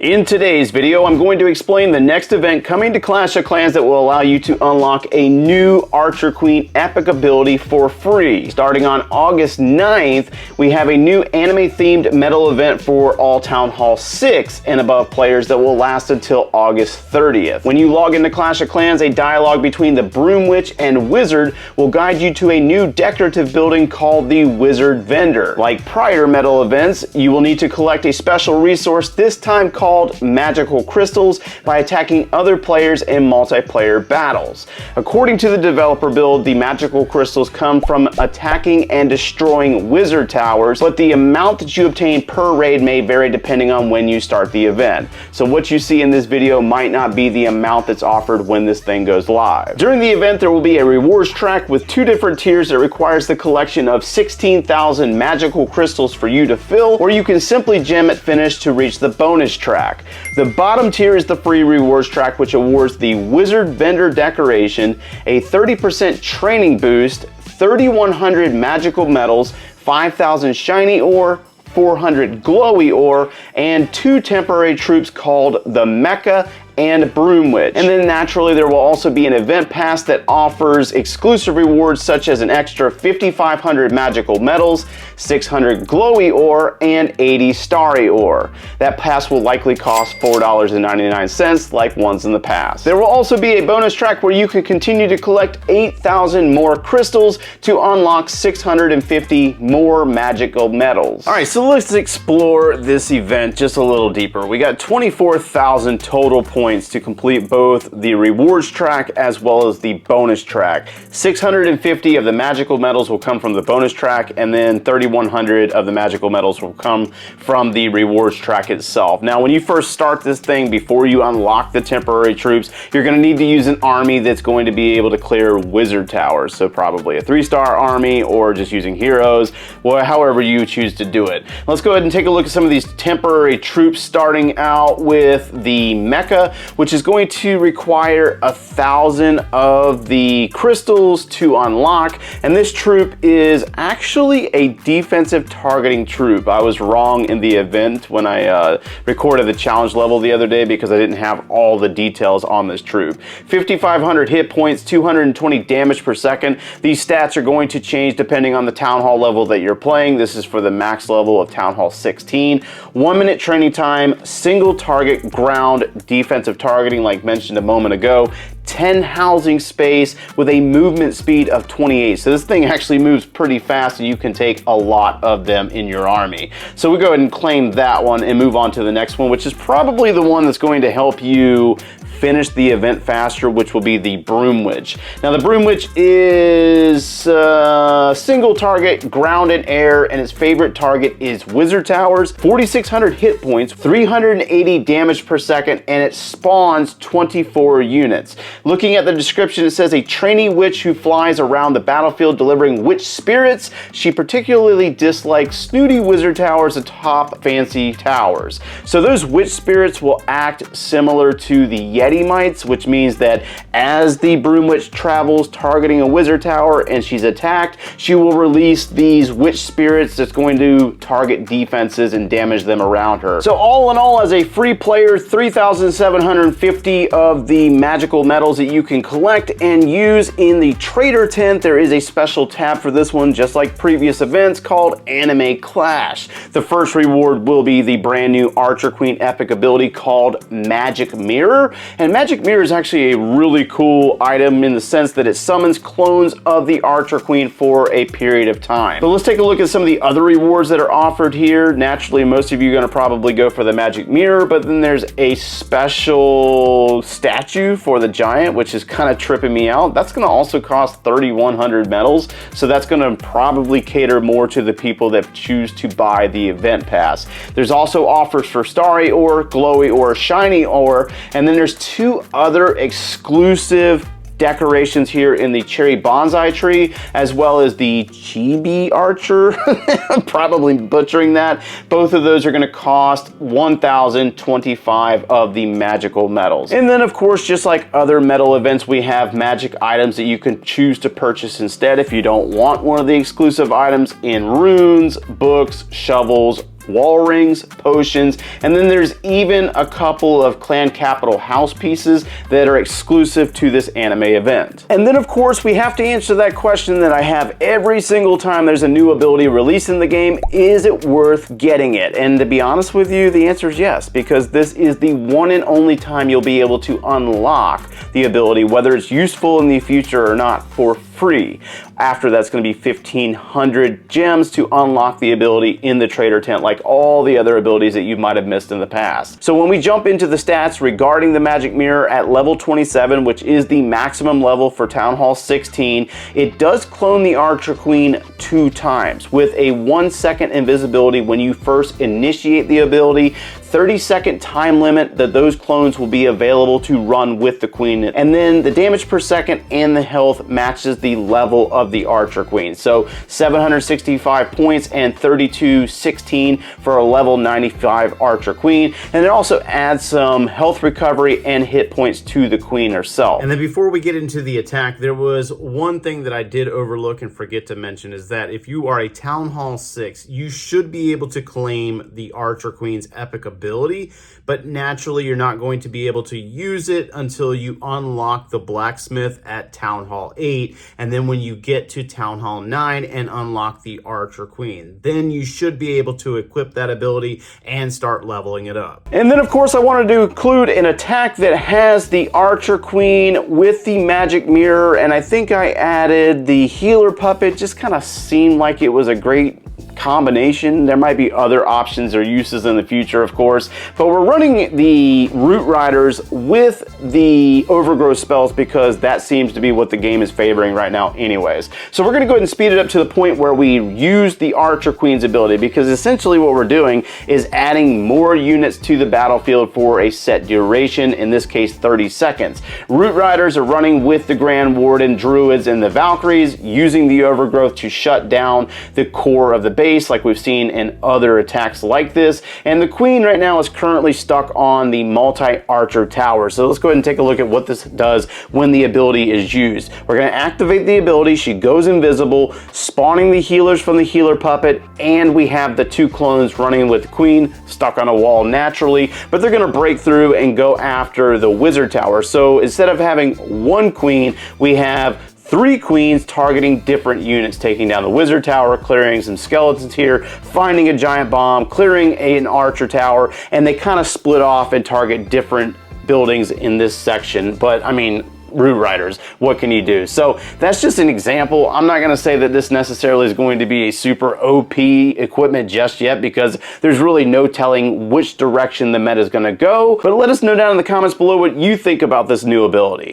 In today's video, I'm going to explain the next event coming to Clash of Clans that will allow you to unlock a new Archer Queen epic ability for free. Starting on August 9th, we have a new anime-themed medal event for all Town Hall 6 and above players that will last until August 30th. When you log into Clash of Clans, a dialogue between the Broom Witch and Wizard will guide you to a new decorative building called the Wizard Vendor. Like prior medal events, you will need to collect a special resource, this time called magical crystals, by attacking other players in multiplayer battles. According to the developer build, the magical crystals come from attacking and destroying wizard towers, but the amount that you obtain per raid may vary depending on when you start the event. So what you see in this video might not be the amount that's offered when this thing goes live. During the event, there will be a rewards track with two different tiers that requires the collection of 16,000 magical crystals for you to fill, or you can simply gem at finish to reach the bonus track. The bottom tier is the free rewards track, which awards the Wizard Vendor decoration, a 30% training boost, 3,100 magical medals, 5,000 shiny ore, 400 glowy ore, and 2 temporary troops called the M.E.C.H.A and Broom Witch. And then naturally there will also be an event pass that offers exclusive rewards such as an extra 5,500 magical medals, 600 glowy ore, and 80 starry ore. That pass will likely cost $4.99 like ones in the past. There will also be a bonus track where you can continue to collect 8,000 more crystals to unlock 650 more magical medals. Alright, so let's explore this event just a little deeper. We got 24,000 total points to complete both the rewards track as well as the bonus track. 650 of the magical medals will come from the bonus track, and then 3,100 of the magical medals will come from the rewards track itself. Now, when you first start this thing, before you unlock the temporary troops, you're going to need to use an army that's going to be able to clear wizard towers. So probably a 3-star army, or just using heroes, or however you choose to do it. Let's go ahead and take a look at some of these temporary troops, starting out with the M.E.C.H.A, which is going to require 1,000 of the crystals to unlock. And this troop is actually a defensive targeting troop. I was wrong in the event when I recorded the challenge level the other day because I didn't have all the details on this troop. 5,500 hit points, 220 damage per second. These stats are going to change depending on the Town Hall level that you're playing. This is for the max level of Town Hall 16. 1 minute training time, single target ground defensive targeting like mentioned a moment ago, 10 housing space with a movement speed of 28. So this thing actually moves pretty fast and you can take a lot of them in your army. So we go ahead and claim that one and move on to the next one, which is probably the one that's going to help you finish the event faster, which will be the Broom Witch. Now the Broom Witch is single target, ground and air, and its favorite target is wizard towers. 4,600 hit points, 380 damage per second, and it spawns 24 units. Looking at the description, it says a trainee witch who flies around the battlefield delivering witch spirits. She particularly dislikes snooty wizard towers atop fancy towers. So those witch spirits will act similar to the Yeti mites, which means that as the Broom Witch travels targeting a wizard tower and she's attacked, she will release these witch spirits that's going to target defenses and damage them around her. So all in all, as a free player, 3,750 of the magical medals that you can collect and use in the trader tent. There is a special tab for this one, just like previous events, called Anime Clash. The first reward will be the brand new Archer Queen epic ability called Magic Mirror. And Magic Mirror is actually a really cool item in the sense that it summons clones of the Archer Queen for a period of time. So let's take a look at some of the other rewards that are offered here. Naturally, most of you are going to probably go for the Magic Mirror, but then there's a special statue for the giant, which is kind of tripping me out. That's going to also cost 3,100 medals, so that's going to probably cater more to the people that choose to buy the event pass. There's also offers for starry ore, glowy ore, shiny ore, and then there's 2 other exclusive decorations here in the cherry bonsai tree, as well as the chibi archer. I'm probably butchering that. Both of those are going to cost 1,025 of the magical medals. And then of course, just like other medal events, we have magic items that you can choose to purchase instead if you don't want one of the exclusive items in runes, books, shovels, wall rings, potions, and then there's even a couple of clan capital house pieces that are exclusive to this anime event. And then of course we have to answer that question that I have every single time there's a new ability released in the game: is it worth getting it? And to be honest with you, the answer is yes, because this is the one and only time you'll be able to unlock the ability, whether it's useful in the future or not, for free. After that's going to be 1,500 gems to unlock the ability in the trader tent, like all the other abilities that you might have missed in the past. So when we jump into the stats regarding the magic mirror at level 27, which is the maximum level for Town Hall 16, it does clone the Archer Queen 2 times with a 1-second invisibility when you first initiate the ability, 30-second time limit that those clones will be available to run with the queen, and then the damage per second and the health matches the level of the Archer Queen. So 765 points and 3216 for a level 95 Archer Queen, and it also adds some health recovery and hit points to the queen herself. And then before we get into the attack, there was one thing that I did overlook and forget to mention, is that if you are a Town Hall 6, you should be able to claim the Archer Queen's epic ability, but naturally you're not going to be able to use it until you unlock the blacksmith at Town Hall 8, and then when you get to Town Hall 9 and unlock the Archer Queen, then you should be able to equip that ability and start leveling it up. And then of course I wanted to include an attack that has the Archer Queen with the magic mirror, and I think I added the healer puppet. Just kind of seemed like it was a great combination. There might be other options or uses in the future, of course, but we're running the Root Riders with the overgrowth spells because that seems to be what the game is favoring right now anyways. So we're going to go ahead and speed it up to the point where we use the Archer Queen's ability, because essentially what we're doing is adding more units to the battlefield for a set duration, in this case 30 seconds. Root Riders are running with the Grand Warden, Druids, and the Valkyries, using the overgrowth to shut down the core of the base, like we've seen in other attacks like this. And the queen right now is currently stuck on the multi-archer tower. So let's go ahead and take a look at what this does when the ability is used. We're going to activate the ability. She goes invisible, spawning the healers from the healer puppet, and we have the 2 clones running with the queen stuck on a wall naturally, but they're going to break through and go after the wizard tower. So instead of having 1 queen, we have 3 queens targeting different units, taking down the wizard tower, clearing some skeletons here, finding a giant bomb, clearing an archer tower, and they kind of split off and target different buildings in this section. But I mean, Root Riders, what can you do? So that's just an example. I'm not going to say that this necessarily is going to be a super OP equipment just yet, because there's really no telling which direction the meta is going to go. But let us know down in the comments below what you think about this new ability.